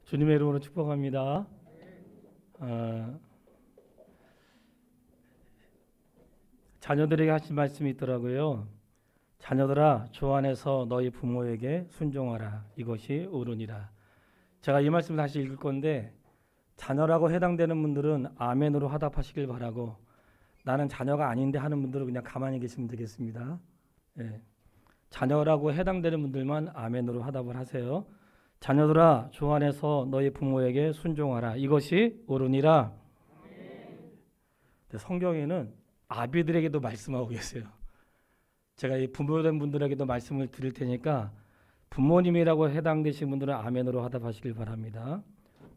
주님의 이름으로 축복합니다. 아, 자녀들에게 하신 말씀이 있더라고요. 자녀들아, 주 안에서 너희 부모에게 순종하라. 이것이 옳으니라. 제가 이 말씀을 다시 읽을 건데, 자녀라고 해당되는 분들은 아멘으로 화답하시길 바라고, 나는 자녀가 아닌데 하는 분들은 그냥 가만히 계시면 되겠습니다. 예. 자녀라고 해당되는 분들만 아멘으로 화답을 하세요. 자녀들아, 주 안에서 너희 부모에게 순종하라. 이것이 옳으니라. 성경에는 아비들에게도 말씀하고 계세요. 제가 이 부모된 분들에게도 말씀을 드릴 테니까 부모님이라고 해당되신 분들은 아멘으로 화답하시길 바랍니다.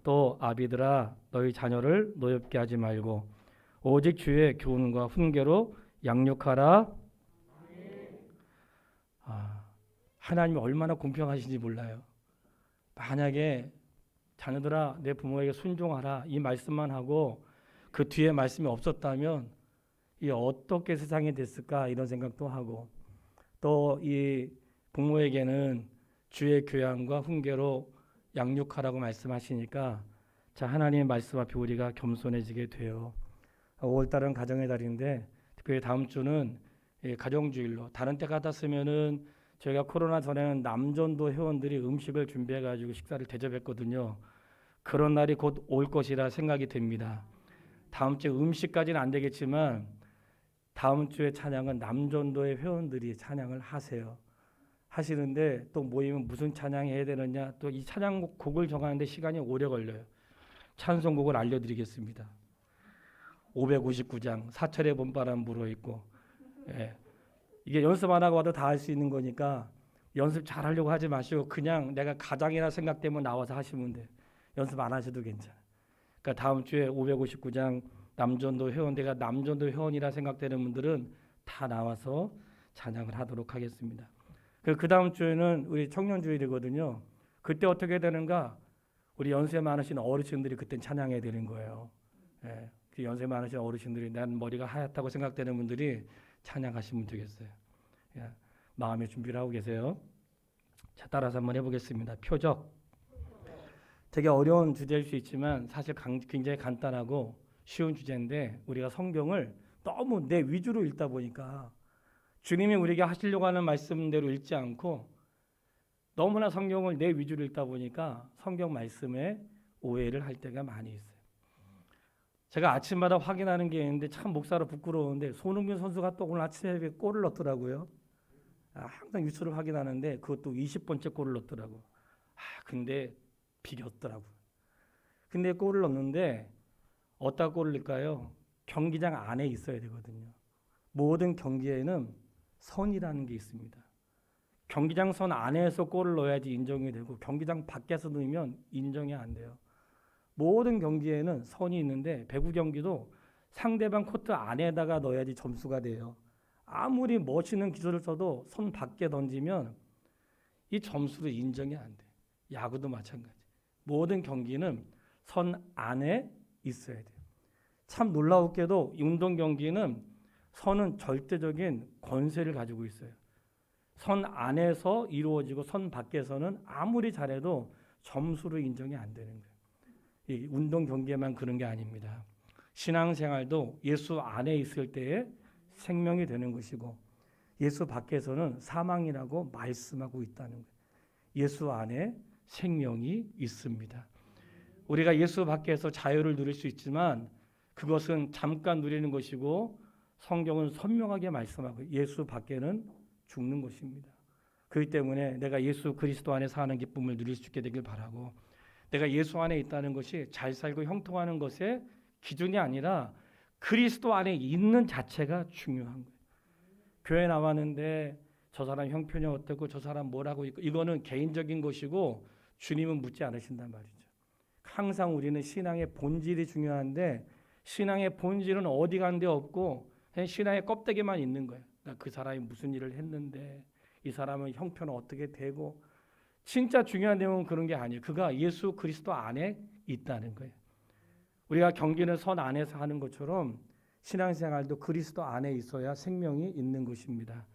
또 아비들아, 너희 자녀를 노엽게 하지 말고 오직 주의 교훈과 훈계로 양육하라. 하나님이 얼마나 공평하신지 몰라요. 만약에 자녀들아, 내 부모에게 순종하라 이 말씀만 하고 그 뒤에 말씀이 없었다면 이 어떻게 세상이 됐을까 이런 생각도 하고, 또 이 부모에게는 주의 교양과 훈계로 양육하라고 말씀하시니까 자, 하나님의 말씀 앞에 우리가 겸손해지게 돼요. 5월달은 가정의 달인데 특별히 다음 주는 가정주일로, 다른 때 같았으면은 저희가 코로나 전에는 남전도 회원들이 음식을 준비해가지고 식사를 대접했거든요. 그런 날이 곧 올 것이라 생각이 됩니다. 다음 주에 음식까지는 안 되겠지만 다음 주에 찬양은 남전도의 회원들이 찬양을 하시는데, 또 모이면 무슨 찬양 해야 되느냐, 또 이 찬양곡을 정하는데 시간이 오래 걸려요. 찬송곡을 알려드리겠습니다. 559장 사철의 봄바람 불어있고, 이게 연습 안 하고 와도 다 할 수 있는 거니까 연습 잘 하려고 하지 마시고 그냥 내가 가장이라 생각되면 나와서 하시면 돼요. 연습 안 하셔도 괜찮아요. 그러니까 다음 주에 559장 남전도 회원대가 남전도 회원이라 생각되는 분들은 다 나와서 찬양을 하도록 하겠습니다. 그 다음 주에는 우리 청년주일이거든요. 그때 어떻게 되는가? 우리 연세 많으신 어르신들이 그때 찬양해야 되는 거예요. 그 연세 많으신 어르신들이, 난 머리가 하얗다고 생각되는 분들이 찬양하시면 되겠어요. 마음의 준비를 하고 계세요. 자, 따라서 한번 해보겠습니다. 표적. 되게 어려운 주제일 수 있지만 사실 굉장히 간단하고 쉬운 주제인데, 우리가 성경을 너무 내 위주로 읽다 보니까 주님이 우리에게 하시려고 하는 말씀대로 읽지 않고 너무나 성경을 내 위주로 읽다 보니까 성경 말씀에 오해를 할 때가 많이 있어요. 제가 아침마다 확인하는 게 있는데 참 목사로 부끄러운데, 손흥민 선수가 또 오늘 아침에 골을 넣었더라고요. 항상 뉴스를 확인하는데 그것도 20번째 골을 넣었더라고요. 근데 비겼더라고요. 근데 골을 넣었는데 어디다 골을 넣을까요? 경기장 안에 있어야 되거든요. 모든 경기에는 선이라는 게 있습니다. 경기장 선 안에서 골을 넣어야지 인정이 되고 경기장 밖에서 넣으면 인정이 안 돼요. 모든 경기에는 선이 있는데 배구 경기도 상대방 코트 안에다가 넣어야지 점수가 돼요. 아무리 멋있는 기술을 써도 선 밖에 던지면 이 점수로 인정이 안 돼요. 야구도 마찬가지. 모든 경기는 선 안에 있어야 돼요. 참 놀라웠게도 운동 경기는 선은 절대적인 권세를 가지고 있어요. 선 안에서 이루어지고 선 밖에서는 아무리 잘해도 점수로 인정이 안 되는 거예요. 이 운동 경기에만 그런 게 아닙니다. 신앙생활도 예수 안에 있을 때에 생명이 되는 것이고 예수 밖에서는 사망이라고 말씀하고 있다는 거예요. 예수 안에 생명이 있습니다. 우리가 예수 밖에서 자유를 누릴 수 있지만 그것은 잠깐 누리는 것이고, 성경은 선명하게 말씀하고 예수 밖에는 죽는 것입니다. 그렇기 때문에 내가 예수 그리스도 안에 사는 기쁨을 누릴 수 있게 되길 바라고, 내가 예수 안에 있다는 것이 잘 살고 형통하는 것의 기준이 아니라 그리스도 안에 있는 자체가 중요한 거예요. 교회 나왔는데 저 사람 형편이 어떻고 저 사람 뭐라고 있고, 이거는 개인적인 것이고 주님은 묻지 않으신단 말이죠. 항상 우리는 신앙의 본질이 중요한데 신앙의 본질은 어디 간 데 없고 그냥 신앙의 껍데기만 있는 거예요. 그 사람이 무슨 일을 했는데 이 사람은 형편은 어떻게 되고, 진짜 중요한 내용은 그런 게 아니에요. 그가 예수 그리스도 안에 있다는 거예요. 우리가 경기는 선 안에서 하는 것처럼 신앙생활도 그리스도 안에 있어야 생명이 있는 것입니다.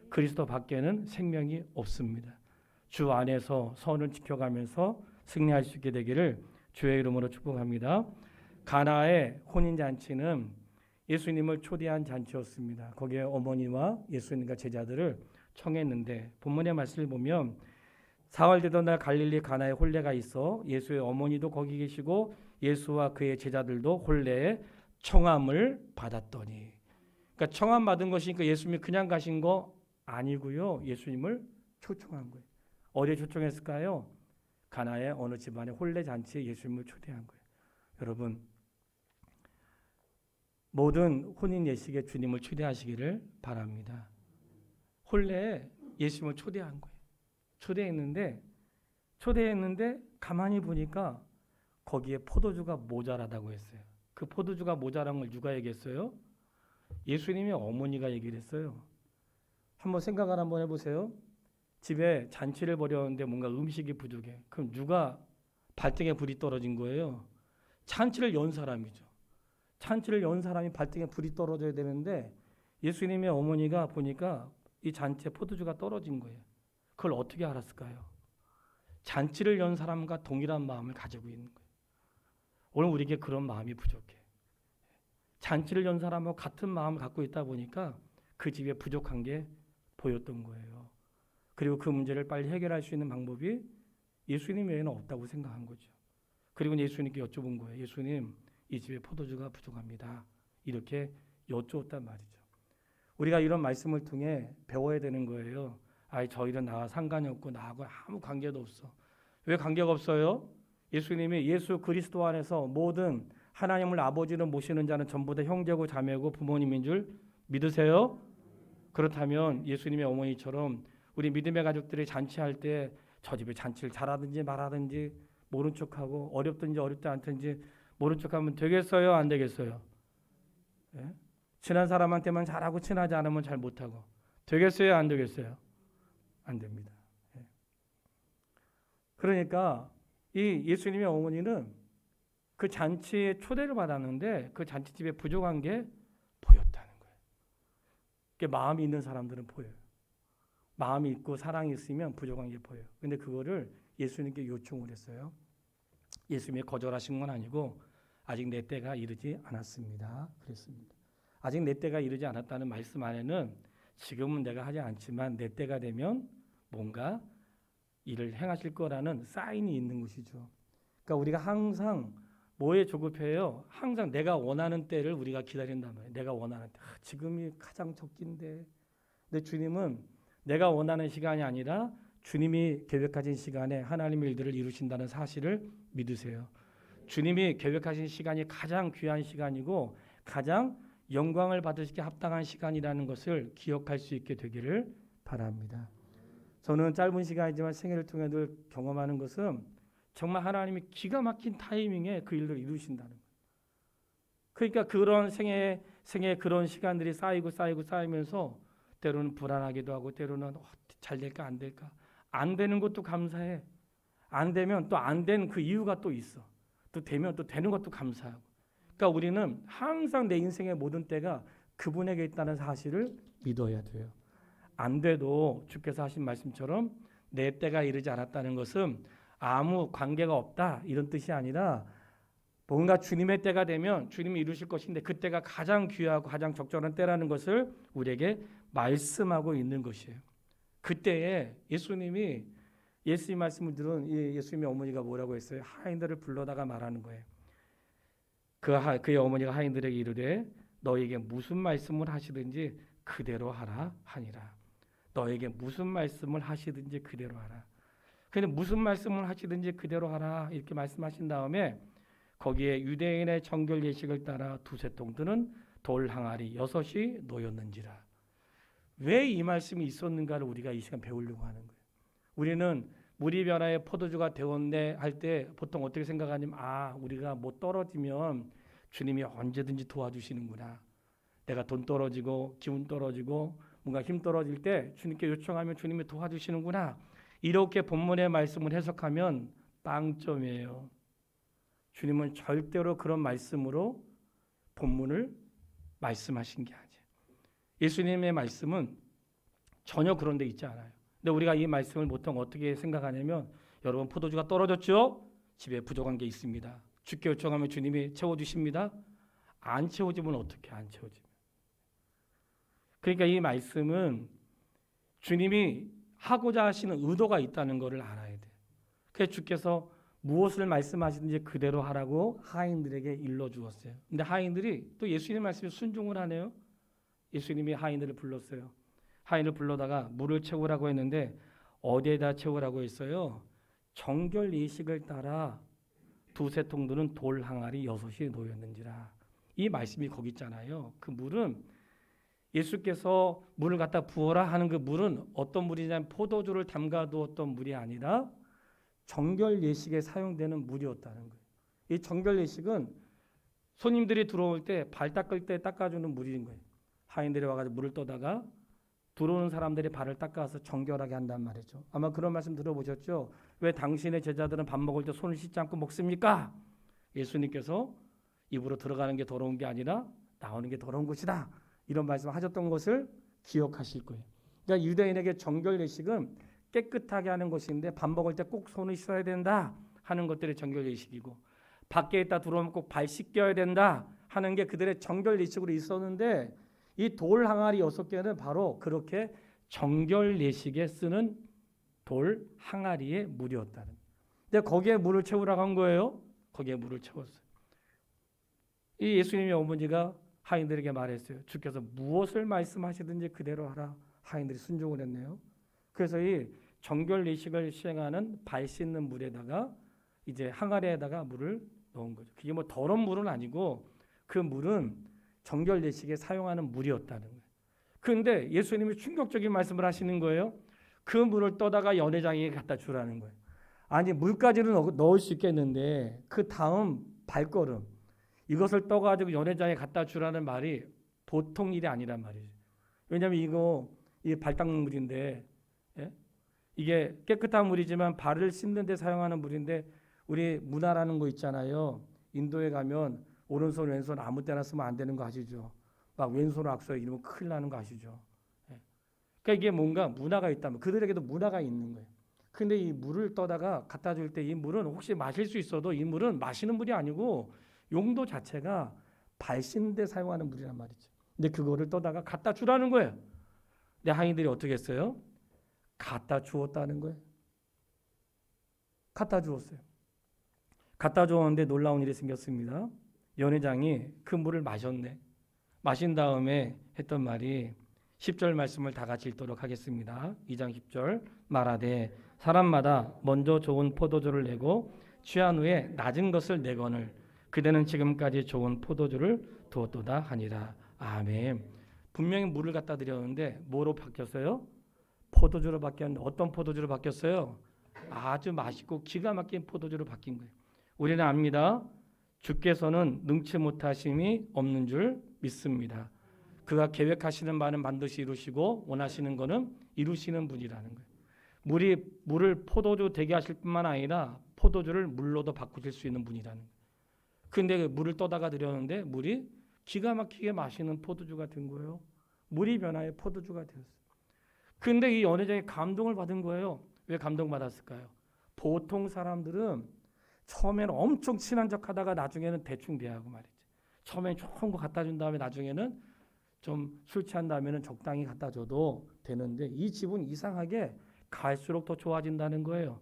그리스도 밖에는 생명이 없습니다. 주 안에서 선을 지켜가면서 승리할 수 있게 되기를 주의 이름으로 축복합니다. 가나의 혼인잔치는 예수님을 초대한 잔치였습니다. 거기에 어머니와 예수님과 제자들을 청했는데 본문의 말씀을 보면 4월 되던 날 갈릴리 가나에 혼례가 있어 예수의 어머니도 거기 계시고 예수와 그의 제자들도 혼례에 청함을 받았더니, 그러니까 청함 받은 것이니까 예수님이 그냥 가신 거 아니고요. 예수님을 초청한 거예요. 어디에 초청했을까요? 가나의 어느 집안의 혼례 잔치에 예수님을 초대한 거예요. 여러분, 모든 혼인 예식에 주님을 초대하시기를 바랍니다. 혼례에 예수님을 초대한 거예요. 초대했는데 가만히 보니까 거기에 포도주가 모자라다고 했어요. 그 포도주가 모자란 걸 누가 얘기했어요? 예수님의 어머니가 얘기를 했어요. 한번 생각을 한번 해보세요. 집에 잔치를 벌였는데 뭔가 음식이 부족해. 그럼 누가 발등에 불이 떨어진 거예요? 잔치를 연 사람이죠. 잔치를 연 사람이 발등에 불이 떨어져야 되는데 예수님의 어머니가 보니까 이 잔치에 포도주가 떨어진 거예요. 그걸 어떻게 알았을까요? 잔치를 연 사람과 동일한 마음을 가지고 있는 거예요. 오늘 우리에게 그런 마음이 부족해. 잔치를 연 사람하고 같은 마음을 갖고 있다 보니까 그 집에 부족한 게 보였던 거예요. 그리고 그 문제를 빨리 해결할 수 있는 방법이 예수님 외에는 없다고 생각한 거죠. 그리고 예수님께 여쭤본 거예요. 예수님, 이 집에 포도주가 부족합니다. 이렇게 여쭈었단 말이죠. 우리가 이런 말씀을 통해 배워야 되는 거예요. 저희는 나와 상관이 없고 나하고 아무 관계도 없어. 왜 관계가 없어요? 예수님이 예수 그리스도 안에서 모든 하나님을 아버지로 모시는 자는 전부 다 형제고 자매고 부모님인 줄 믿으세요? 그렇다면 예수님의 어머니처럼 우리 믿음의 가족들이 잔치할 때 저 집에 잔치를 잘하든지 말하든지 모른 척하고 어렵든지 어렵지 않든지 모른 척하면 되겠어요? 안 되겠어요? 예? 친한 사람한테만 잘하고 친하지 않으면 잘 못하고 되겠어요? 안 되겠어요? 안 됩니다. 예. 그러니까 이 예수님의 어머니는 그 잔치에 초대를 받았는데 그 잔치집에 부족한 게 보였다는 거예요. 그게 마음이 있는 사람들은 보여요. 마음이 있고 사랑이 있으면 부족한 게 보여요. 근데 그거를 예수님께 요청을 했어요. 예수님이 거절하신 건 아니고 아직 내 때가 이르지 않았습니다. 그랬습니다. 아직 내 때가 이르지 않았다는 말씀 안에는 지금은 내가 하지 않지만 내 때가 되면 뭔가 일을 행하실 거라는 사인이 있는 것이죠. 그러니까 우리가 항상 뭐에 조급해요? 항상 내가 원하는 때를 우리가 기다린단 말이에요. 내가 원하는 때. 지금이 가장 적긴데. 근데 주님은 내가 원하는 시간이 아니라 주님이 계획하신 시간에 하나님의 일들을 이루신다는 사실을 믿으세요. 주님이 계획하신 시간이 가장 귀한 시간이고 가장 영광을 받으시기에 합당한 시간이라는 것을 기억할 수 있게 되기를 바랍니다. 저는 짧은 시간이지만 생애를 통해 늘 경험하는 것은 정말 하나님이 기가 막힌 타이밍에 그 일을 이루신다는 거예요. 그러니까 그런 생애 그런 시간들이 쌓이면서 때로는 불안하기도 하고 때로는 잘 될까 안 될까 안 되는 것도 감사해. 안 되면 또 안 된 그 이유가 또 있어. 또 되면 또 되는 것도 감사하고. 그러니까 우리는 항상 내 인생의 모든 때가 그분에게 있다는 사실을 믿어야 돼요. 안 돼도 주께서 하신 말씀처럼 내 때가 이르지 않았다는 것은 아무 관계가 없다 이런 뜻이 아니라 뭔가 주님의 때가 되면 주님이 이루실 것인데 그때가 가장 귀하고 가장 적절한 때라는 것을 우리에게 말씀하고 있는 것이에요. 그때에 예수님이 예수님 말씀을 들은 예수님의 어머니가 뭐라고 했어요? 하인들을 불러다가 말하는 거예요. 그의 어머니가 하인들에게 이르되 너에게 무슨 말씀을 하시든지 그대로 하라 하니라. 너에게 무슨 말씀을 하시든지 그대로 하라. 근데 무슨 말씀을 하시든지 그대로 하라 이렇게 말씀하신 다음에 거기에 유대인의 정결 예식을 따라 두세 통 드는 돌 항아리 6이 놓였는지라. 왜 이 말씀이 있었는가를 우리가 이 시간 배우려고 하는 거예요. 우리는 물이 변화에 포도주가 되었네 할 때 보통 어떻게 생각하냐면 우리가 뭐 떨어지면 주님이 언제든지 도와주시는구나. 내가 돈 떨어지고 기운 떨어지고 뭔가 힘 떨어질 때 주님께 요청하면 주님이 도와주시는구나. 이렇게 본문의 말씀을 해석하면 빵점이에요. 주님은 절대로 그런 말씀으로 본문을 말씀하신 게 아니에요. 예수님의 말씀은 전혀 그런 데 있지 않아요. 근데 우리가 이 말씀을 보통 어떻게 생각하냐면 여러분 포도주가 떨어졌죠? 집에 부족한 게 있습니다. 주께 요청하면 주님이 채워주십니다. 안 채워지면 어떻게 안 채워지면? 그러니까 이 말씀은 주님이 하고자 하시는 의도가 있다는 것을 알아야 돼. 그래서 주께서 무엇을 말씀하시든지 그대로 하라고 하인들에게 일러주었어요. 근데 하인들이 또 예수님 말씀에 순종을 하네요. 예수님이 하인들을 불렀어요. 하인을 불러다가 물을 채우라고 했는데 어디에다 채우라고 했어요? 정결 예식을 따라 두세 통 드는 돌 항아리 6이 놓였는지라. 이 말씀이 거기 있잖아요. 그 물은 예수께서 물을 갖다 부어라 하는 그 물은 어떤 물이냐면 포도주를 담가두었던 물이 아니라 정결 예식에 사용되는 물이었다는 거예요. 이 정결 예식은 손님들이 들어올 때 발 닦을 때 닦아주는 물인 거예요. 하인들이 와가지고 물을 떠다가 들어오는 사람들이 발을 닦아서 정결하게 한단 말이죠. 아마 그런 말씀 들어보셨죠? 왜 당신의 제자들은 밥 먹을 때 손을 씻지 않고 먹습니까? 예수님께서 입으로 들어가는 게 더러운 게 아니라 나오는 게 더러운 것이다. 이런 말씀하셨던 것을 기억하실 거예요. 그러니까 유대인에게 정결 예식은 깨끗하게 하는 것인데 밥 먹을 때 꼭 손을 씻어야 된다 하는 것들이 정결 예식이고, 밖에 있다 들어오면 꼭 발 씻겨야 된다 하는 게 그들의 정결 예식으로 있었는데, 이 돌 항아리 6개는 바로 그렇게 정결 예식에 쓰는 돌 항아리의 물이었다는 거예요. 근데 거기에 물을 채우라고 한 거예요. 거기에 물을 채웠어요. 이 예수님의 어머니가 하인들에게 말했어요. 주께서 무엇을 말씀하시든지 그대로 하라. 하인들이 순종을 했네요. 그래서 이 정결 예식을 시행하는 발 씻는 물에다가 이제 항아리에다가 물을 넣은 거죠. 그게 뭐 더러운 물은 아니고 그 물은 정결 예식에 사용하는 물이었다는 거예요. 그런데 예수님이 충격적인 말씀을 하시는 거예요. 그 물을 떠다가 연회장에게 갖다 주라는 거예요. 아니 물까지는 넣을 수 있겠는데 그 다음 발걸음, 이것을 떠가지고 연회장에 갖다 주라는 말이 보통 일이 아니란 말이죠. 왜냐하면 이 발 닦는 물인데, 예? 이게 깨끗한 물이지만 발을 씻는 데 사용하는 물인데, 우리 문화라는 거 있잖아요. 인도에 가면 오른손 왼손 아무 때나 쓰면 안 되는 거 아시죠? 막 왼손 악서 이러면 큰일 나는 거 아시죠? 예. 그러니까 이게 뭔가 문화가 있다면 그들에게도 문화가 있는 거예요. 근데 이 물을 떠다가 갖다 줄 때 이 물은 혹시 마실 수 있어도 이 물은 마시는 물이 아니고 용도 자체가 발 씻는 데 사용하는 물이란 말이죠. 근데 그거를 떠다가 갖다 주라는 거예요. 근데 하인들이 어떻게 했어요? 갖다 주었다는 거예요. 갖다 주었어요. 갖다 주었는데 놀라운 일이 생겼습니다. 연회장이 그 물을 마셨네. 마신 다음에 했던 말이 10절 말씀을 다 같이 읽도록 하겠습니다. 2장 10절 말하되 사람마다 먼저 좋은 포도주를 내고 취한 후에 낮은 것을 내거늘 그대는 지금까지 좋은 포도주를 두었도다 하니라. 아멘. 분명히 물을 갖다 드렸는데 뭐로 바뀌었어요? 포도주로 바뀌었는데 어떤 포도주로 바뀌었어요? 아주 맛있고 기가 막힌 포도주로 바뀐 거예요. 우리는 압니다. 주께서는 능치 못하심이 없는 줄 믿습니다. 그가 계획하시는 바는 반드시 이루시고 원하시는 것은 이루시는 분이라는 거예요. 물을 포도주 되게 하실 뿐만 아니라 포도주를 물로도 바꾸실 수 있는 분이라는 거예요. 근데 물을 떠다가 드렸는데 물이 기가 막히게 마시는 포도주가 된 거예요. 물이 변하여 포도주가 되었어요. 근데 이 연회장이 감동을 받은 거예요. 왜 감동받았을까요? 보통 사람들은 처음에는 엄청 친한 척 하다가 나중에는 대충 대하고 말이지. 처음엔 좋은 거 갖다 준 다음에 나중에는 좀 술 취한 다음에는 적당히 갖다 줘도 되는데, 이 집은 이상하게 갈수록 더 좋아진다는 거예요.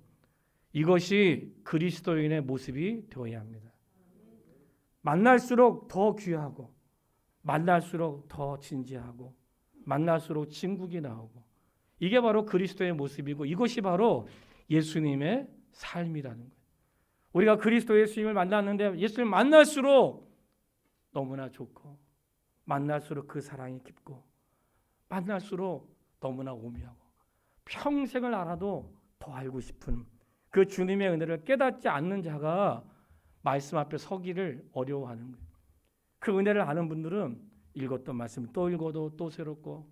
이것이 그리스도인의 모습이 되어야 합니다. 만날수록 더 귀하고, 만날수록 더 진지하고, 만날수록 친구가 나오고, 이게 바로 그리스도의 모습이고 이것이 바로 예수님의 삶이라는 거예요. 우리가 그리스도 예수님을 만났는데 예수님을 만날수록 너무나 좋고, 만날수록 그 사랑이 깊고, 만날수록 너무나 오묘하고, 평생을 알아도 더 알고 싶은 그 주님의 은혜를 깨닫지 않는 자가 말씀 앞에 서기를 어려워하는 거예요. 그 은혜를 아는 분들은 읽었던 말씀 또 읽어도 또 새롭고,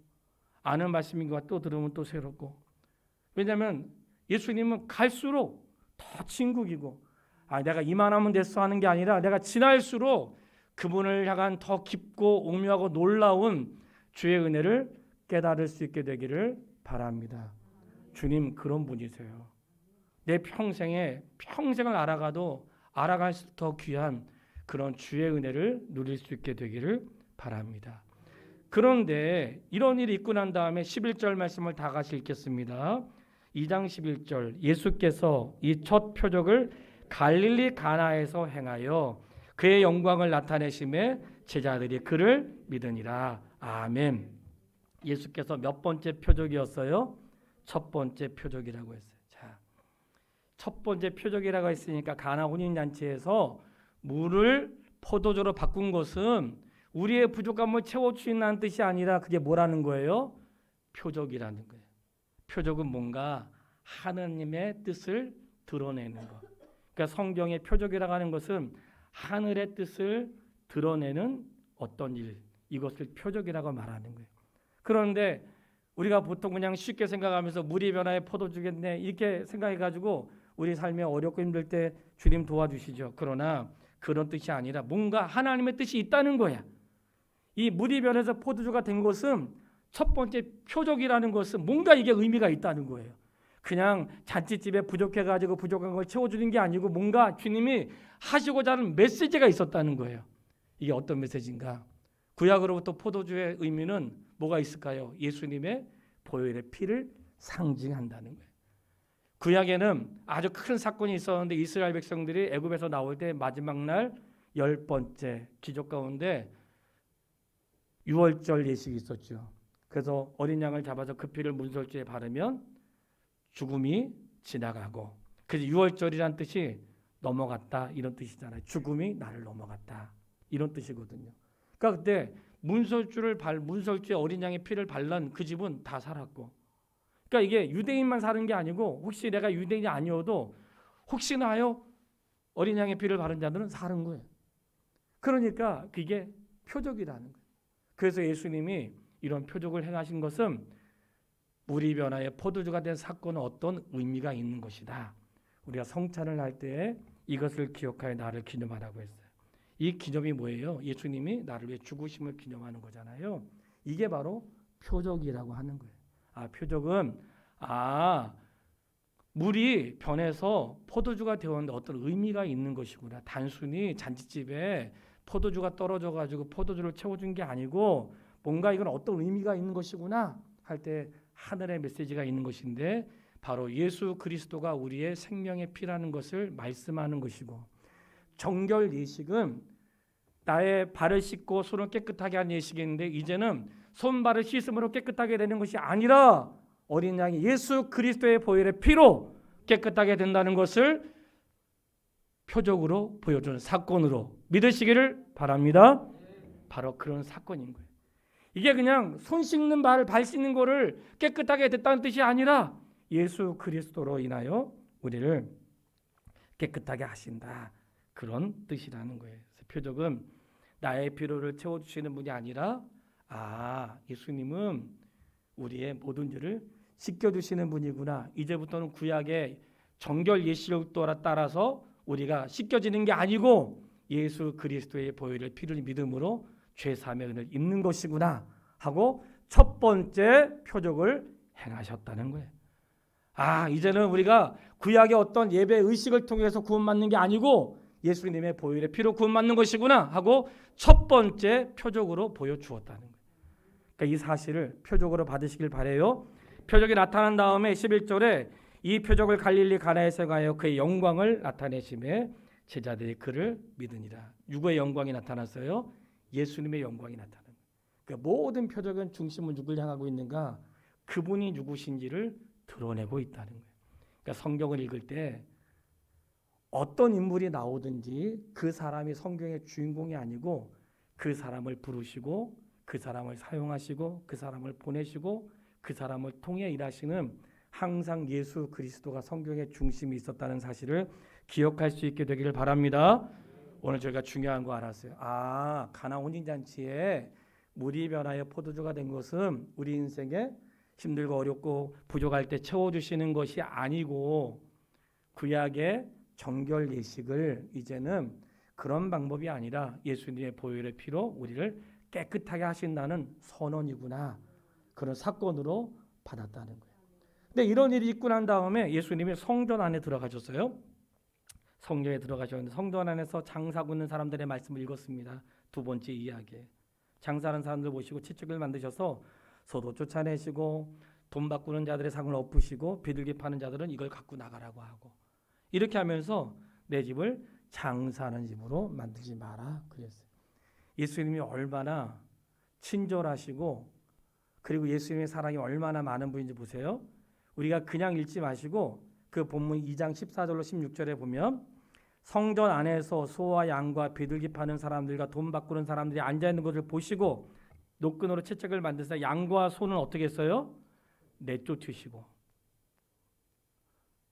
아는 말씀인 것 또 들으면 또 새롭고. 왜냐하면 예수님은 갈수록 더 친구이고, 내가 이만하면 됐어 하는 게 아니라 내가 지날수록 그분을 향한 더 깊고 오묘하고 놀라운 주의 은혜를 깨달을 수 있게 되기를 바랍니다. 주님 그런 분이세요. 내 평생을 알아가도 알아갈수록 더 귀한 그런 주의 은혜를 누릴 수 있게 되기를 바랍니다. 그런데 이런 일이 있고 난 다음에 11절 말씀을 다 같이 읽겠습니다. 2장 11절 예수께서 이 첫 표적을 갈릴리 가나에서 행하여 그의 영광을 나타내심에 제자들이 그를 믿으니라. 아멘. 예수께서 몇 번째 표적이었어요? 첫 번째 표적이라고 했어요. 자, 첫 번째 표적이라고 했으니까 가나 혼인잔치에서 물을 포도주로 바꾼 것은 우리의 부족함을 채워주신다는 뜻이 아니라 그게 뭐라는 거예요? 표적이라는 거예요. 표적은 뭔가 하느님의 뜻을 드러내는 것. 그러니까 성경의 표적이라고 하는 것은 하늘의 뜻을 드러내는 어떤 일, 이것을 표적이라고 말하는 거예요. 그런데 우리가 보통 그냥 쉽게 생각하면서 물이 변화에 포도주겠네 이렇게 생각해가지고 우리 삶에 어렵고 힘들 때 주님 도와주시죠. 그러나 그런 뜻이 아니라 뭔가 하나님의 뜻이 있다는 거야. 이 물이 변해서 포도주가 된 것은 첫 번째 표적이라는 것은 뭔가 이게 의미가 있다는 거예요. 그냥 잔치집에 부족해가지고 부족한 걸 채워주는 게 아니고 뭔가 주님이 하시고자 하는 메시지가 있었다는 거예요. 이게 어떤 메시지인가? 구약으로부터 포도주의 의미는 뭐가 있을까요? 예수님의 보혈의 피를 상징한다는 거예요. 구약에는 아주 큰 사건이 있었는데 이스라엘 백성들이 애굽에서 나올 때 마지막 날 10번째 기적 가운데 유월절 예식이 있었죠. 그래서 어린 양을 잡아서 그 피를 문설주에 바르면 죽음이 지나가고, 그래서 유월절이란 뜻이 넘어갔다 이런 뜻이잖아요. 죽음이 나를 넘어갔다 이런 뜻이거든요. 그러니까 그때 문설주에 어린 양의 피를 발란 그 집은 다 살았고, 그러니까 이게 유대인만 사는 게 아니고 혹시 내가 유대인이 아니어도 혹시나요 어린 양의 피를 바른 자들은 사는 거예요. 그러니까 그게 표적이라는 거예요. 그래서 예수님이 이런 표적을 행하신 것은 물이 변화에 포도주가 된 사건은 어떤 의미가 있는 것이다. 우리가 성찬을 할 때 이것을 기억하여 나를 기념하라고 했어요. 이 기념이 뭐예요? 예수님이 나를 위해 죽으심을 기념하는 거잖아요. 이게 바로 표적이라고 하는 거예요. 표적은 물이 변해서 포도주가 되었는데 어떤 의미가 있는 것이구나. 단순히 잔치집에 포도주가 떨어져 가지고 포도주를 채워준 게 아니고 뭔가 이건 어떤 의미가 있는 것이구나 할 때 하늘의 메시지가 있는 것인데 바로 예수 그리스도가 우리의 생명의 피라는 것을 말씀하는 것이고, 정결 예식은 나의 발을 씻고 손을 깨끗하게 하는 예식인데 이제는 손발을 씻음으로 깨끗하게 되는 것이 아니라 어린 양이 예수 그리스도의 보혈의 피로 깨끗하게 된다는 것을 표적으로 보여주는 사건으로 믿으시기를 바랍니다. 바로 그런 사건인 거예요. 이게 그냥 손 씻는 발 씻는 거를 깨끗하게 됐다는 뜻이 아니라 예수 그리스도로 인하여 우리를 깨끗하게 하신다, 그런 뜻이라는 거예요. 그래서 표적은 나의 필요를 채워주시는 분이 아니라 예수님은 우리의 모든 죄를 씻겨주시는 분이구나. 이제부터는 구약의 정결 예식을 따라서 우리가 씻겨지는 게 아니고 예수 그리스도의 보혈의 피를 믿음으로 죄사함의 은혜를 입는 것이구나 하고 첫 번째 표적을 행하셨다는 거예요. 이제는 우리가 구약의 어떤 예배 의식을 통해서 구원받는 게 아니고 예수님의 보혈의 피로 구원받는 것이구나 하고 첫 번째 표적으로 보여주었다는 거예요. 그러니까 이 사실을 표적으로 받으시길 바라요. 표적이 나타난 다음에 11절에 이 표적을 갈릴리 가나에서 가여 그의 영광을 나타내심에 제자들이 그를 믿으니라. 누구의 영광이 나타났어요? 예수님의 영광이 나타난 거예요. 그러니까 모든 표적은 중심은 누구를 향하고 있는가? 그분이 누구신지를 드러내고 있다는 거예요. 그러니까 성경을 읽을 때 어떤 인물이 나오든지 그 사람이 성경의 주인공이 아니고 그 사람을 부르시고 그 사람을 사용하시고 그 사람을 보내시고 그 사람을 통해 일하시는 항상 예수 그리스도가 성경의 중심이 있었다는 사실을 기억할 수 있게 되기를 바랍니다. 오늘 저희가 중요한 거 알았어요. 가나 혼인잔치에 물이 변하여 포도주가 된 것은 우리 인생에 힘들고 어렵고 부족할 때 채워주시는 것이 아니고 구약의 정결 예식을 이제는 그런 방법이 아니라 예수님의 보혈의 피로 우리를 깨끗하게 하신다는 선언이구나, 그런 사건으로 받았다는 거예요. 근데 이런 일이 있고 난 다음에 예수님이 성전 안에 들어가셨어요. 성전에 들어가셨는데 성전 안에서 장사하고 있는 사람들의 말씀을 읽었습니다. 두 번째 이야기. 장사하는 사람들 모시고 채찍을 만드셔서 소도 쫓아내시고 돈 바꾸는 자들의 상을 엎으시고 비둘기 파는 자들은 이걸 갖고 나가라고 하고 이렇게 하면서 내 집을 장사하는 집으로 만들지 마라 그랬어요. 예수님이 얼마나 친절하시고 그리고 예수님의 사랑이 얼마나 많은 분인지 보세요. 우리가 그냥 읽지 마시고 그 본문 2장 14절로 16절에 보면 성전 안에서 소와 양과 비둘기 파는 사람들과 돈 바꾸는 사람들이 앉아있는 것을 보시고 노끈으로 채찍을 만드사 양과 소는 어떻게 했어요? 내쫓으시고.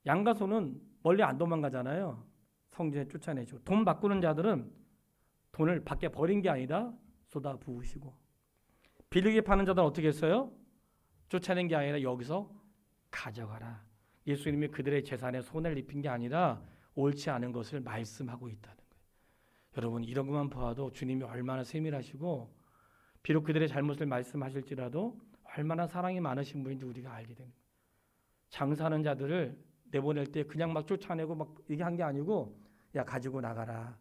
양과 소는 멀리 안 도망가잖아요. 성전에 쫓아내시고. 돈 바꾸는 자들은 돈을 밖에 버린 게 아니라 쏟아 부으시고. 비둘기 파는 자들은 어떻게 했어요? 쫓아낸 게 아니라 여기서 가져가라. 예수님이 그들의 재산에 손해를 입힌 게 아니라 옳지 않은 것을 말씀하고 있다는 거예요. 여러분 이런 것만 보아도 주님이 얼마나 세밀하시고 비록 그들의 잘못을 말씀하실지라도 얼마나 사랑이 많으신 분인지 우리가 알게 되는 거예요. 장사하는 자들을 내보낼 때 그냥 막 쫓아내고 막 얘기한 게 아니고 야 가지고 나가라.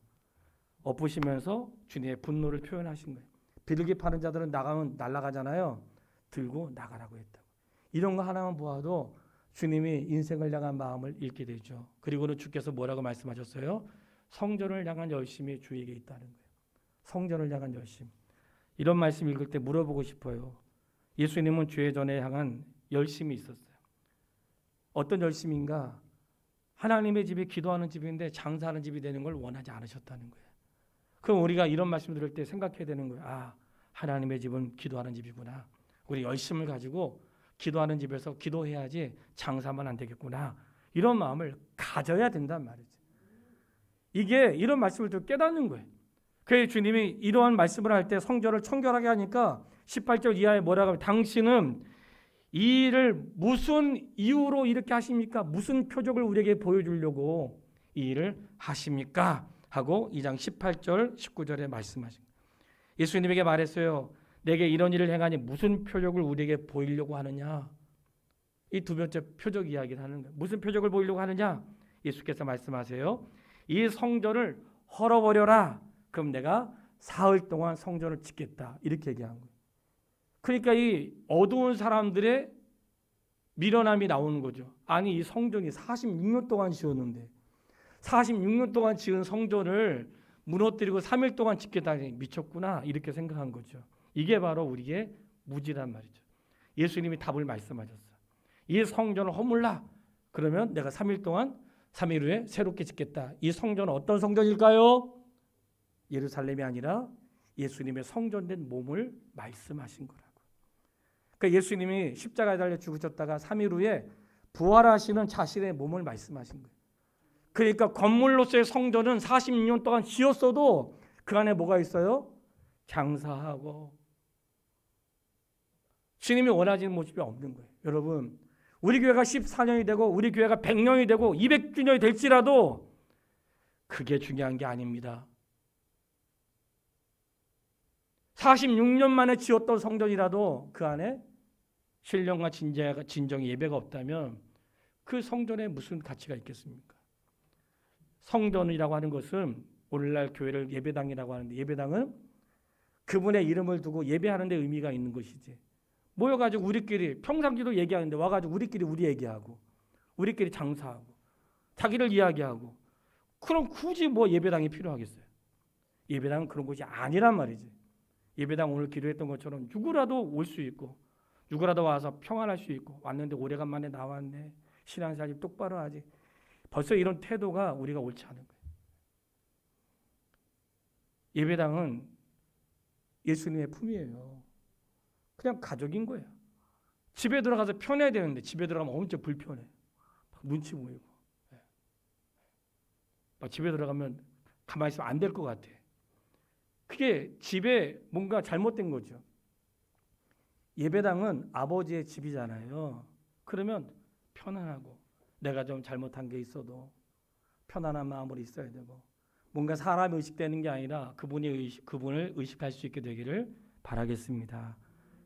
엎으시면서 주님의 분노를 표현하신 거예요. 비둘기 파는 자들은 나가면 날아가잖아요. 들고 나가라고 했다고. 이런 거 하나만 보아도 주님이 인생을 향한 마음을 읽게 되죠. 그리고는 주께서 뭐라고 말씀하셨어요? 성전을 향한 열심이 주에게 있다는 거예요. 성전을 향한 열심. 이런 말씀 읽을 때 물어보고 싶어요. 예수님은 주의 전에 향한 열심이 있었어요. 어떤 열심인가? 하나님의 집이 기도하는 집인데 장사하는 집이 되는 걸 원하지 않으셨다는 거예요. 그럼 우리가 이런 말씀 들을 때 생각해야 되는 거예요. 아, 하나님의 집은 기도하는 집이구나. 우리 열심을 가지고 기도하는 집에서 기도해야지 장사만 안 되겠구나. 이런 마음을 가져야 된단 말이죠. 이게 이런 말씀을 듣고 깨닫는 거예요. 그래서 주님이 이러한 말씀을 할 때 성전을 청결하게 하니까 18절 이하에 뭐라고 하면 당신은 이 일을 무슨 이유로 이렇게 하십니까? 무슨 표적을 우리에게 보여주려고 이 일을 하십니까? 하고 2장 18절 19절에 말씀하신 거예요. 예수님에게 말했어요. 내게 이런 일을 행하니 무슨 표적을 우리에게 보이려고 하느냐? 이 두 번째 표적 이야기를 하는 거예요. 무슨 표적을 보이려고 하느냐? 예수께서 말씀하세요. 이 성전을 헐어버려라. 그럼 내가 사흘 동안 성전을 짓겠다. 이렇게 얘기한 거예요. 그러니까 이 어두운 사람들의 미련함이 나오는 거죠. 아니 이 성전이 46년 동안 지었는데 46년 동안 지은 성전을 무너뜨리고 3일 동안 짓겠다니 미쳤구나. 이렇게 생각한 거죠. 이게 바로 우리의 무지란 말이죠. 예수님이 답을 말씀하셨어요. 이 성전을 허물라. 그러면 내가 3일 동안 3일 후에 새롭게 짓겠다. 이 성전은 어떤 성전일까요? 예루살렘이 아니라 예수님의 성전된 몸을 말씀하신 거라고. 그러니까 예수님이 십자가에 달려 죽으셨다가 3일 후에 부활하시는 자신의 몸을 말씀하신 거예요. 그러니까 건물로서의 성전은 46년 동안 지었어도 그 안에 뭐가 있어요? 장사하고 주님이 원하시는 모습이 없는 거예요. 여러분 우리 교회가 14년이 되고 우리 교회가 100년이 되고 200주년이 될지라도 그게 중요한 게 아닙니다. 46년 만에 지었던 성전이라도 그 안에 신령과 진정의 예배가 없다면 그 성전에 무슨 가치가 있겠습니까? 성전이라고 하는 것은 오늘날 교회를 예배당이라고 하는데 예배당은 그분의 이름을 두고 예배하는 데 의미가 있는 것이지. 모여가지고 우리끼리 평상기도 얘기하는데 와가지고 우리끼리 우리 얘기하고 우리끼리 장사하고 자기를 이야기하고 그럼 굳이 뭐 예배당이 필요하겠어요? 예배당은 그런 곳이 아니란 말이지. 예배당 오늘 기도했던 것처럼 누구라도 올 수 있고 누구라도 와서 평안할 수 있고 왔는데 오래간만에 나왔네. 신앙생활 똑바로 하지. 벌써 이런 태도가 우리가 옳지 않은 거예요. 예배당은 예수님의 품이에요. 그냥 가족인 거예요. 집에 들어가서 편해야 되는데 집에 들어가면 엄청 불편해. 눈치 보이고. 집에 들어가면 가만히 있으면 안 될 것 같아. 그게 집에 뭔가 잘못된 거죠. 예배당은 아버지의 집이잖아요. 그러면 편안하고 내가 좀 잘못한 게 있어도 편안한 마음으로 있어야 되고 뭔가 사람이 의식되는 게 아니라 그분을 의식할 수 있게 되기를 바라겠습니다.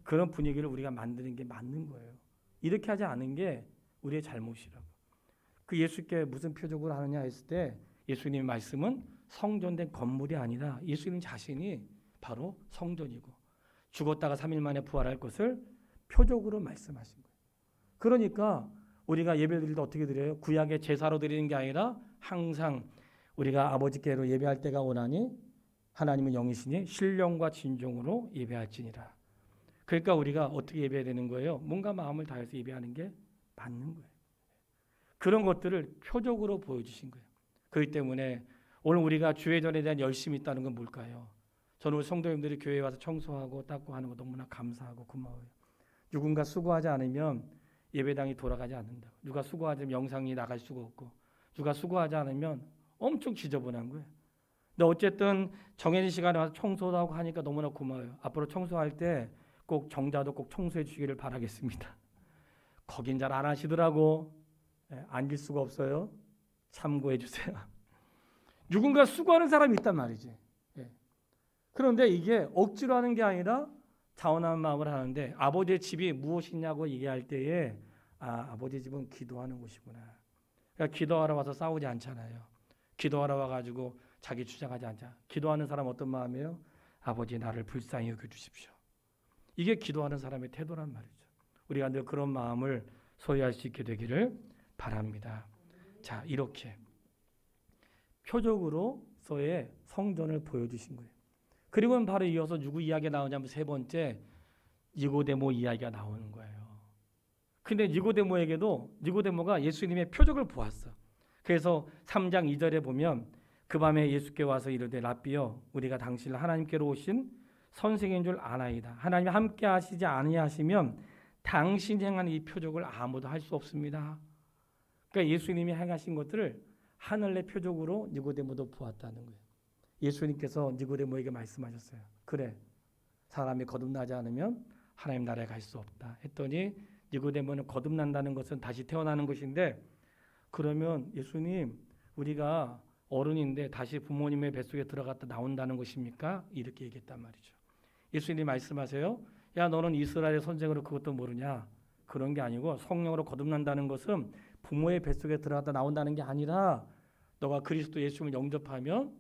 그런 분위기를 우리가 만드는 게 맞는 거예요. 이렇게 하지 않은 게 우리의 잘못이라고. 그 예수께 무슨 표적을 하느냐 했을 때 예수님의 말씀은 성전된 건물이 아니라 예수님 자신이 바로 성전이고 죽었다가 3일 만에 부활할 것을 표적으로 말씀하신 거예요. 그러니까 우리가 예배를 드릴 때 어떻게 드려요? 구약의 제사로 드리는 게 아니라 항상 우리가 아버지께로 예배할 때가 오나니 하나님은 영이시니 신령과 진정으로 예배할지니라. 그러니까 우리가 어떻게 예배해야 되는 거예요? 뭔가 마음을 다해서 예배하는 게 맞는 거예요. 그런 것들을 표적으로 보여주신 거예요. 그렇기 때문에 오늘 우리가 주회전에 대한 열심이 있다는 건 뭘까요? 저는 우리 성도님들이 교회에 와서 청소하고 닦고 하는 거 너무나 감사하고 고마워요. 누군가 수고하지 않으면 예배당이 돌아가지 않는다. 누가 수고하지 않으면 영상이 나갈 수가 없고 누가 수고하지 않으면 엄청 지저분한 거예요. 근데 어쨌든 정해진 시간에 와서 청소도 하고 하니까 너무나 고마워요. 앞으로 청소할 때 꼭 정자도 꼭 청소해 주시기를 바라겠습니다. 거긴 잘 안 하시더라고. 앉을 수가 없어요. 참고해 주세요. 누군가 수고하는 사람이 있단 말이지. 그런데 이게 억지로 하는 게 아니라 자원하는 마음을 하는데 아버지의 집이 무엇이냐고 얘기할 때에 아버지 집은 기도하는 곳이구나. 그러니까 기도하러 와서 싸우지 않잖아요. 기도하러 와가지고 자기 주장하지 않자. 기도하는 사람 어떤 마음이에요? 아버지 나를 불쌍히 여겨주십시오. 이게 기도하는 사람의 태도란 말이죠. 우리가 늘 그런 마음을 소유할 수 있게 되기를 바랍니다. 자, 이렇게 표적으로서의 성전을 보여주신 거예요. 그리고는 바로 이어서 누구 이야기가 나오냐면 세 번째 니고데모 이야기가 나오는 거예요. 근데 니고데모가 예수님의 표적을 보았어. 그래서 3장 2절에 보면 그 밤에 예수께 와서 이르되 랍비여 우리가 당신을 하나님께로 오신 선생인 줄 아나이다. 하나님 함께 하시지 아니하시면 당신이 행하는 이 표적을 아무도 할 수 없습니다. 그러니까 예수님이 행하신 것들을 하늘의 표적으로 니고데모도 보았다는 거예요. 예수님께서 니고데모에게 말씀하셨어요. 그래, 사람이 거듭나지 않으면 하나님 나라에 갈 수 없다 했더니 니고데모는 거듭난다는 것은 다시 태어나는 것인데 그러면 예수님 우리가 어른인데 다시 부모님의 뱃속에 들어갔다 나온다는 것입니까? 이렇게 얘기했단 말이죠. 예수님이 말씀하세요. 야 너는 이스라엘의 선생으로 그것도 모르냐? 그런 게 아니고 성령으로 거듭난다는 것은 부모의 뱃속에 들어갔다 나온다는 게 아니라 너가 그리스도 예수님을 영접하면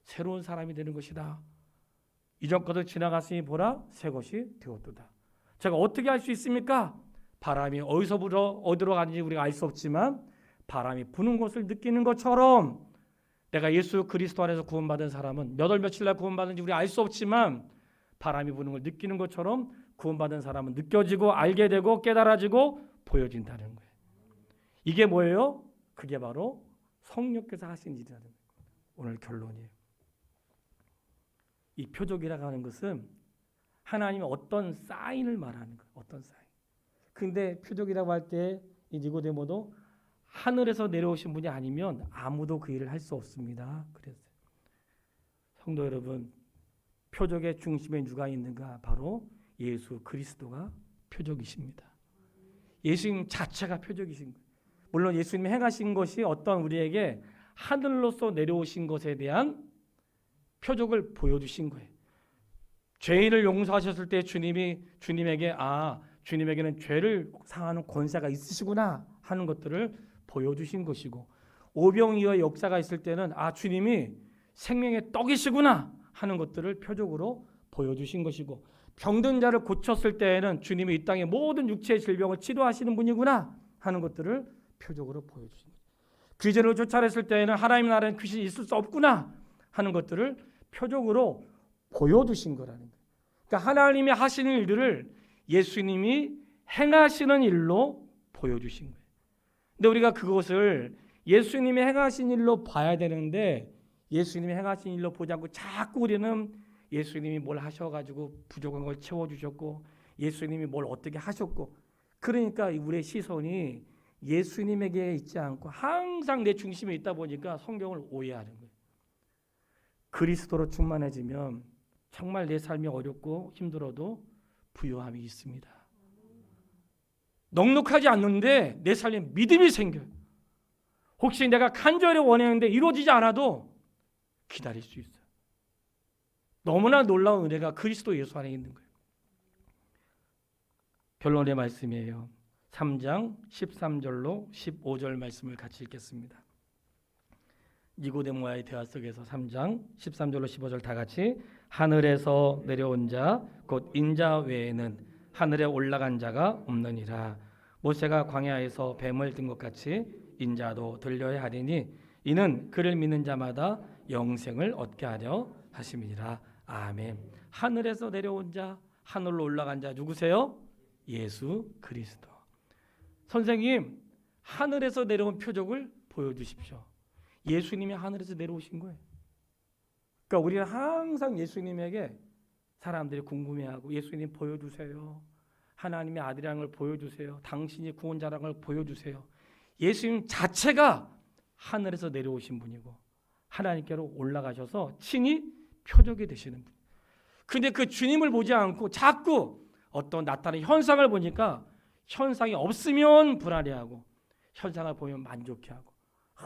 새로운 사람이 되는 것이다. 이전 것을 지나갔으니 보라 새 것이 되었도다. 제가 어떻게 할 수 있습니까? 바람이 어디서 불어 어디로 가는지 우리가 알 수 없지만 바람이 부는 것을 느끼는 것처럼 내가 예수 그리스도 안에서 구원받은 사람은 몇 월 며칠 날 구원받은지 우리 알 수 없지만 바람이 부는 걸 느끼는 것처럼 구원받은 사람은 느껴지고 알게 되고 깨달아지고 보여진다는 거예요. 이게 뭐예요? 그게 바로 성령께서 하신 일이라는 거예요. 오늘 결론이에요. 이 표적이라고 하는 것은 하나님의 어떤 사인을 말하는 거예요. 어떤 사인. 근데 표적이라고 할 때 이 니고데모도 하늘에서 내려오신 분이 아니면 아무도 그 일을 할 수 없습니다. 그랬어요. 성도 여러분, 표적의 중심에 누가 있는가? 바로 예수 그리스도가 표적이십니다. 예수님 자체가 표적이신 거예요. 물론 예수님이 행하신 것이 어떤 우리에게 하늘로서 내려오신 것에 대한 표적을 보여주신 거예요. 죄인을 용서하셨을 때 주님에게 주님에게는 죄를 상하는 권세가 있으시구나 하는 것들을 보여주신 것이고 오병이어의 역사가 있을 때는 주님이 생명의 떡이시구나 하는 것들을 표적으로 보여주신 것이고 병든 자를 고쳤을 때에는 주님이 이 땅의 모든 육체의 질병을 치료하시는 분이구나 하는 것들을 표적으로 보여주신 거예요. 귀신을 쫓아냈을 때에는 하나님 나라에 귀신이 있을 수 없구나 하는 것들을 표적으로 보여주신 거라는 거예요. 그러니까 하나님이 하시는 일들을 예수님이 행하시는 일로 보여주신 거예요. 근데 우리가 그것을 예수님이 행하신 일로 봐야 되는데 예수님이 행하신 일로 보지 않고 자꾸 우리는 예수님이 뭘 하셔가지고 부족한 걸 채워주셨고 예수님이 뭘 어떻게 하셨고 그러니까 우리의 시선이 예수님에게 있지 않고 항상 내 중심에 있다 보니까 성경을 오해하는 거예요. 그리스도로 충만해지면 정말 내 삶이 어렵고 힘들어도 부요함이 있습니다. 넉넉하지 않는데 내 삶에 믿음이 생겨요. 혹시 내가 간절히 원했는데 이루어지지 않아도 기다릴 수 있어요. 너무나 놀라운 은혜가 그리스도 예수 안에 있는 거예요. 결론의 말씀이에요. 3장 13절로 15절 말씀을 같이 읽겠습니다. 니고데모와의 대화 속에서 3장 13절로 15절 다 같이 하늘에서 내려온 자 곧 인자 외에는 하늘에 올라간 자가 없느니라. 모세가 광야에서 뱀을 든 것 같이 인자도 들려야 하리니 이는 그를 믿는 자마다 영생을 얻게 하려 하심이니라. 아멘. 하늘에서 내려온 자, 하늘로 올라간 자 누구세요? 예수 그리스도. 선생님, 하늘에서 내려온 표적을 보여주십시오. 예수님이 하늘에서 내려오신 거예요. 그러니까 우리는 항상 예수님에게 사람들이 궁금해하고 예수님 보여주세요. 하나님의 아들이라는 걸 보여주세요. 당신이 구원자라는 걸 보여주세요. 예수님 자체가 하늘에서 내려오신 분이고 하나님께로 올라가셔서 친히 표적이 되시는 분. 근데 그 주님을 보지 않고 자꾸 어떤 나타나는 현상을 보니까 현상이 없으면 불안해하고 현상을 보면 만족해하고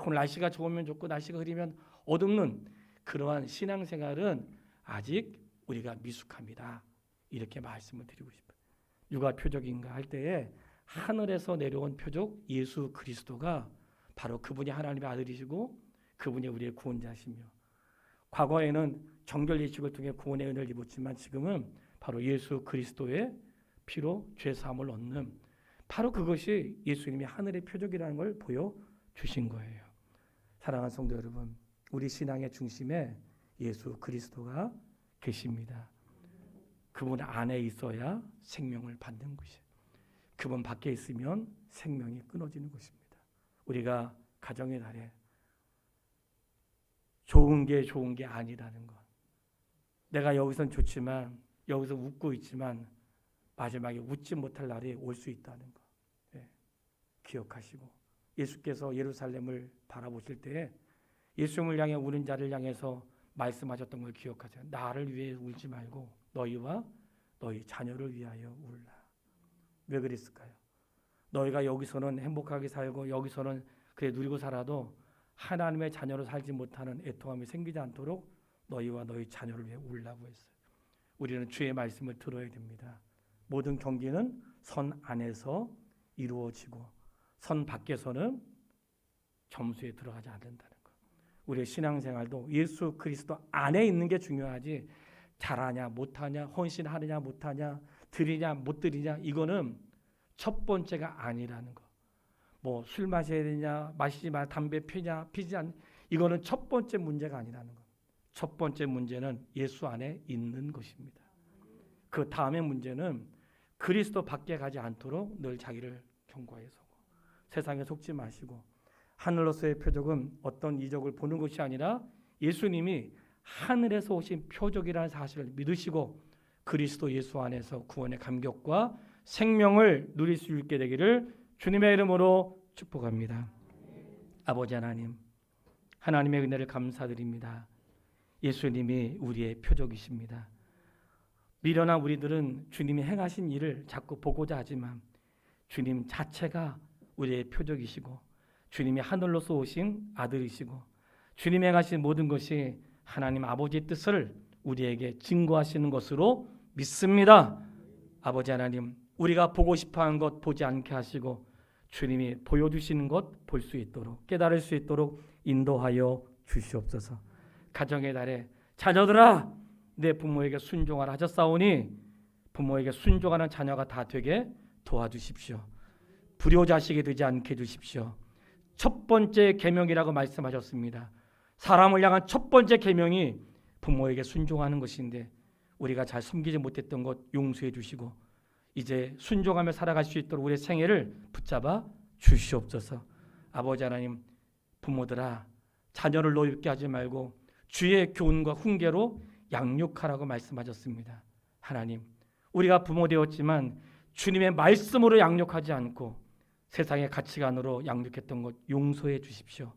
오늘 날씨가 좋으면 좋고 날씨가 흐리면 어둡는 그러한 신앙생활은 아직 우리가 미숙합니다. 이렇게 말씀을 드리고 싶어요. 누가 표적인가 할 때에 하늘에서 내려온 표적 예수 그리스도가 바로 그분이 하나님의 아들이시고 그분이 우리의 구원자시며 과거에는 정결 예식을 통해 구원의 은혜를 입었지만 지금은 바로 예수 그리스도의 피로 죄 사함을 얻는 바로 그것이 예수님이 하늘의 표적이라는 걸 보여주신 거예요. 사랑하는 성도 여러분, 우리 신앙의 중심에 예수 그리스도가 계십니다. 그분 안에 있어야 생명을 받는 것이에요. 그분 밖에 있으면 생명이 끊어지는 것입니다. 우리가 가정의 달에 좋은 게 아니라는 것. 내가 여기선 좋지만 여기서 웃고 있지만 마지막에 웃지 못할 날이 올 수 있다는 것. 네. 기억하시고 예수께서 예루살렘을 바라보실 때에 예수님을 향해 우는 자를 향해서 말씀하셨던 걸 기억하세요. 나를 위해 울지 말고 너희와 너희 자녀를 위하여 울라. 왜 그랬을까요? 너희가 여기서는 행복하게 살고 여기서는 그래 누리고 살아도 하나님의 자녀로 살지 못하는 애통함이 생기지 않도록 너희와 너희 자녀를 위해 울라고 했어요. 우리는 주의 말씀을 들어야 됩니다. 모든 경기는 선 안에서 이루어지고 선 밖에서는 점수에 들어가지 않는다는 것. 우리의 신앙생활도 예수 그리스도 안에 있는 게 중요하지 잘하냐 못하냐 헌신하느냐 못하냐 드리냐 못 드리냐 이거는 첫 번째가 아니라는 거. 뭐 술 마셔야 되냐 마시지 마 담배 피냐 피지 않 이거는 첫 번째 문제가 아니라는 거. 첫 번째 문제는 예수 안에 있는 것입니다. 그 다음의 문제는 그리스도 밖에 가지 않도록 늘 자기를 견고하게 서고 세상에 속지 마시고 하늘로서의 표적은 어떤 이적을 보는 것이 아니라 예수님이 하늘에서 오신 표적이라는 사실을 믿으시고 그리스도 예수 안에서 구원의 감격과 생명을 누릴 수 있게 되기를 주님의 이름으로 축복합니다. 아버지 하나님, 하나님의 은혜를 감사드립니다. 예수님이 우리의 표적이십니다. 미련한 우리들은 주님이 행하신 일을 자꾸 보고자 하지만 주님 자체가 우리의 표적이시고 주님이 하늘로서 오신 아들이시고 주님이 행하신 모든 것이 하나님 아버지의 뜻을 우리에게 증거하시는 것으로 믿습니다. 아버지 하나님, 우리가 보고 싶어하는 것 보지 않게 하시고 주님이 보여주시는 것 볼 수 있도록 깨달을 수 있도록 인도하여 주시옵소서. 가정의 달에 자녀들아 내 부모에게 순종하라 하셨사오니 부모에게 순종하는 자녀가 다 되게 도와주십시오. 불효자식이 되지 않게 해주십시오. 첫 번째 계명이라고 말씀하셨습니다. 사람을 향한 첫 번째 계명이 부모에게 순종하는 것인데 우리가 잘 숨기지 못했던 것 용서해 주시고 이제 순종하며 살아갈 수 있도록 우리의 생애를 붙잡아 주시옵소서. 아버지 하나님, 부모들아 자녀를 노엽게 하지 말고 주의 교훈과 훈계로 양육하라고 말씀하셨습니다. 하나님, 우리가 부모 되었지만 주님의 말씀으로 양육하지 않고 세상의 가치관으로 양육했던 것 용서해 주십시오.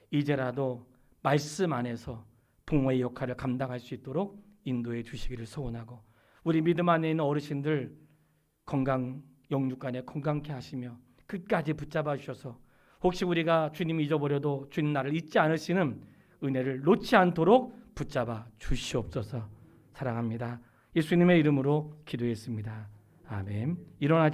이제라도 말씀 안에서 부모의 역할을 감당할 수 있도록 인도해 주시기를 소원하고 우리 믿음 안에 있는 어르신들 건강 영육간에 건강케 하시며 끝까지 붙잡아 주셔서 혹시 우리가 주님 잊어버려도 주님 나를 잊지 않으시는 은혜를 놓지 않도록 붙잡아 주시옵소서. 사랑합니다. 예수님의 이름으로 기도했습니다. 아멘. 일어나